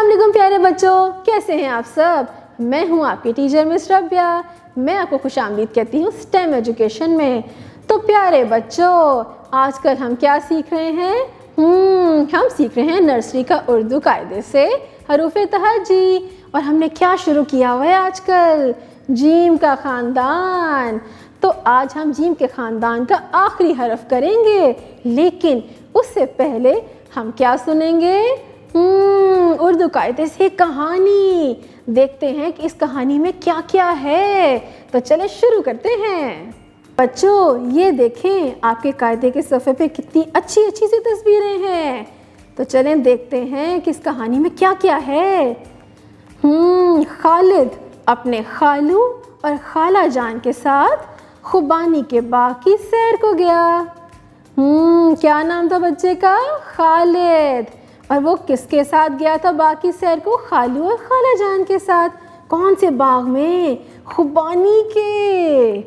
अस्सलाम वालेकुम प्यारे बच्चों, कैसे हैं आप सब। मैं हूं आपकी टीचर मिस रबिया। मैं आपको खुशामदीद कहती हूं स्टेम एजुकेशन में। तो प्यारे बच्चों, आजकल हम क्या सीख रहे हैं? हम सीख रहे हैं नर्सरी का उर्दू कायदे से हरूफ तहज्जी। और हमने क्या शुरू किया हुआ है आजकल? जीम का ख़ानदान। तो आज हम जीम के ख़ानदान का आखिरी हरफ करेंगे, लेकिन उससे पहले हम क्या सुनेंगे? उर्दू कायदे से कहानी। देखते हैं कि इस कहानी में क्या क्या है। तो चले शुरू करते हैं। बच्चों, ये देखें आपके कायदे के सफ़े पे कितनी अच्छी अच्छी सी तस्वीरें हैं। तो चलें देखते हैं कि इस कहानी में क्या क्या है। खालिद अपने खालू और खाला जान के साथ खुबानी के बाग की सैर को गया। क्या नाम था बच्चे का? खालिद। और वो किसके साथ गया था बाग की सैर को? खालू और खाला जान के साथ। कौन से बाग में? खुबानी के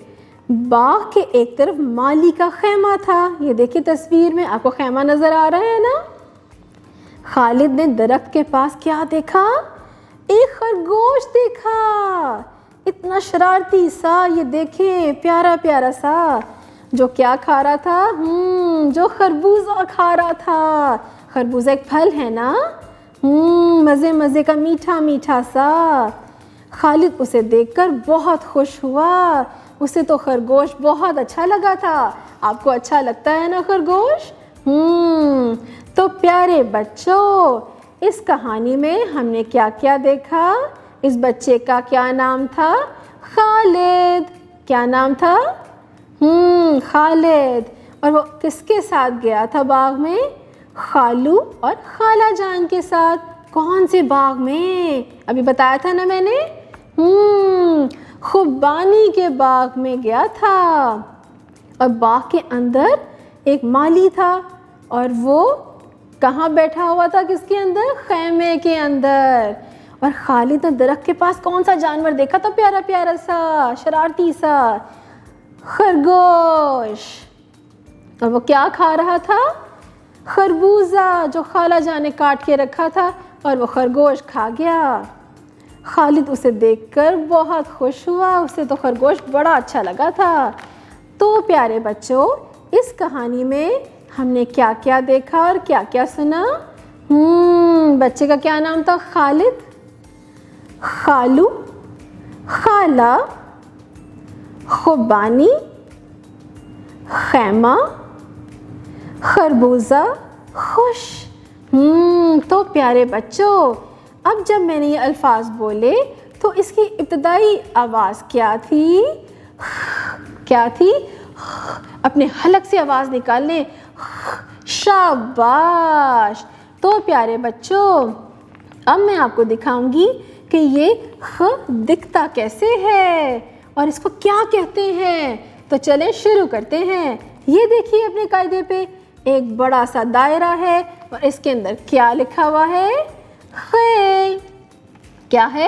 बाग के एक तरफ माली का खैमा था। ये देखिए तस्वीर में आपको खैमा नज़र आ रहा है ना। खालिद ने दरख्त के पास क्या देखा? एक खरगोश देखा। इतना शरारती सा, ये देखें प्यारा प्यारा सा, जो क्या खा रहा था? जो खरबूजा खा रहा था। खरबूजा एक फल है ना। मज़े मज़े का मीठा मीठा सा। खालिद उसे देखकर बहुत खुश हुआ। उसे तो खरगोश बहुत अच्छा लगा था। आपको अच्छा लगता है ना खरगोश? तो प्यारे बच्चों, इस कहानी में हमने क्या क्या देखा? इस बच्चे का क्या नाम था? खालिद। क्या नाम था? खालिद। और वो किसके साथ गया था बाग में? खालू और खाला जान के साथ। कौन से बाग में? अभी बताया था ना मैंने। खुबानी के बाग में गया था। और बाग के अंदर एक माली था, और वो कहाँ बैठा हुआ था? किसके अंदर? खैमे के अंदर। और खालिद ने दरख्त के पास कौन सा जानवर देखा था? प्यारा प्यारा सा, शरारती सा खरगोश। और वो क्या खा रहा था? खरबूजा, जो खाला जान ने काट के रखा था, और वो खरगोश खा गया। खालिद उसे देखकर बहुत खुश हुआ। उसे तो खरगोश बड़ा अच्छा लगा था। तो प्यारे बच्चों, इस कहानी में हमने क्या क्या देखा और क्या क्या सुना? बच्चे का क्या नाम था? खालिद, खालू, खाला, खुबानी, खैमा, खरबूजा, खुश। तो प्यारे बच्चों, अब जब मैंने ये अल्फाज बोले तो इसकी इब्तदाई आवाज़ क्या थी? क्या थी? अपने हलक से आवाज़ निकालने। शाबाश। तो प्यारे बच्चों, अब मैं आपको दिखाऊंगी कि ये ख दिखता कैसे है और इसको क्या कहते हैं। तो चलें शुरू करते हैं। ये देखिए अपने कायदे पे एक बड़ा सा दायरा है, और इसके अंदर क्या लिखा हुआ है? खे। क्या है?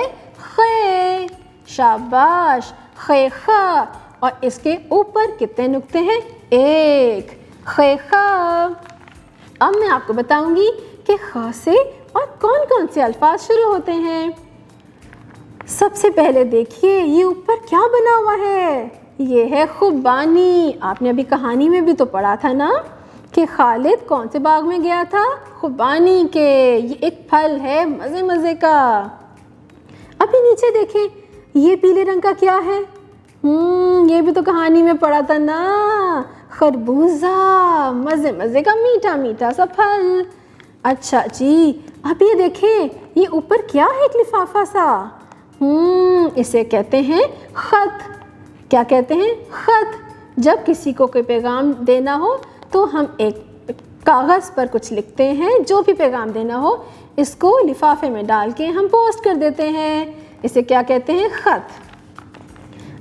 खे। शाबाश। खे खा। और इसके ऊपर कितने नुक्ते हैं? एक। खे खा। अब मैं आपको बताऊंगी कि खा से और कौन कौन से अल्फाज शुरू होते हैं। सबसे पहले देखिए ये ऊपर क्या बना हुआ है? ये है खुबानी। आपने अभी कहानी में भी तो पढ़ा था ना कि खालिद कौन से बाग में गया था? खुबानी के। ये एक फल है मज़े मज़े का। अभी नीचे देखें, ये पीले रंग का क्या है? ये भी तो कहानी में पढ़ा था ना। खरबूजा, मज़े मज़े का मीठा मीठा सा फल। अच्छा जी, अब ये देखें, ये ऊपर क्या है? एक लिफाफा सा। इसे कहते हैं ख़त। क्या कहते हैं? ख़त। जब किसी को कोई पैगाम देना हो तो हम एक कागज़ पर कुछ लिखते हैं। जो भी पैगाम देना हो, इसको लिफाफे में डाल के हम पोस्ट कर देते हैं। इसे क्या कहते हैं? ख़त।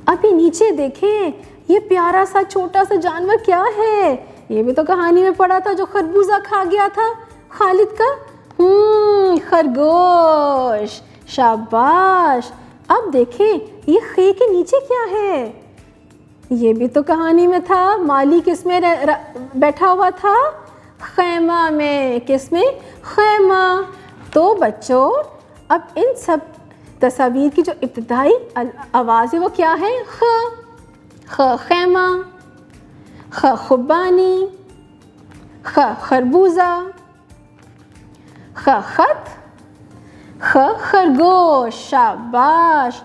अभी नीचे देखें, ये प्यारा सा छोटा सा जानवर क्या है? ये भी तो कहानी में पढ़ा था, जो खरबूजा खा गया था खालिद का। खरगोश। शाबाश। अब देखें, ये खे के नीचे क्या है? ये भी तो कहानी में था। माली किस में बैठा हुआ था? खैमा में। किस में? खैमा। तो बच्चों, اب ان سب تصاویر کی جو ابتدائی آواز ہے وہ کیا ہے؟ خ، خ خیمہ، خ خوبانی، خ خربوزہ، خ خط، خ خرگوش. شاباش.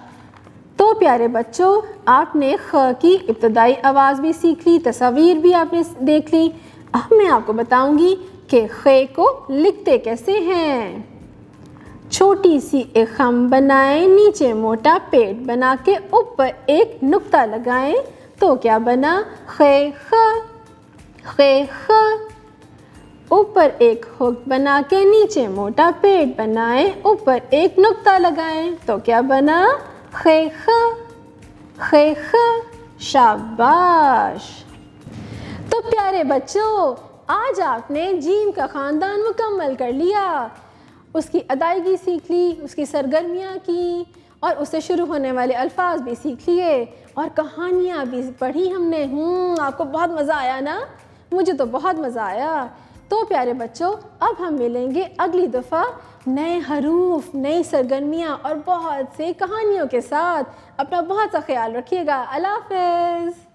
تو پیارے بچوں آپ نے خ کی ابتدائی آواز بھی سیکھ لی، تصاویر بھی آپ نے دیکھ لی. اب میں آپ کو بتاؤں گی کہ خ کو لکھتے کیسے ہیں. چھوٹی سی ایک خم بنائیں، نیچے موٹا پیٹ بنا کے اوپر ایک نقطہ لگائیں تو کیا بنا؟ خ خ. خ خ. اوپر ایک ہک بنا کے نیچے موٹا پیٹ بنائیں، اوپر ایک نقطہ لگائیں تو کیا بنا؟ خ خ. خ خ. شاباش. تو پیارے بچوں آج آپ نے جیم کا خاندان مکمل کر لیا، اس کی ادائیگی سیکھ لی، اس کی سرگرمیاں کی اور اس سے شروع ہونے والے الفاظ بھی سیکھ لیے اور کہانیاں بھی پڑھی ہم نے. آپ کو بہت مزہ آیا نا؟ مجھے تو بہت مزہ آیا. تو پیارے بچوں اب ہم ملیں گے اگلی دفعہ نئے حروف، نئی سرگرمیاں اور بہت سے کہانیوں کے ساتھ. اپنا بہت سا خیال رکھیے گا. اللہ حافظ.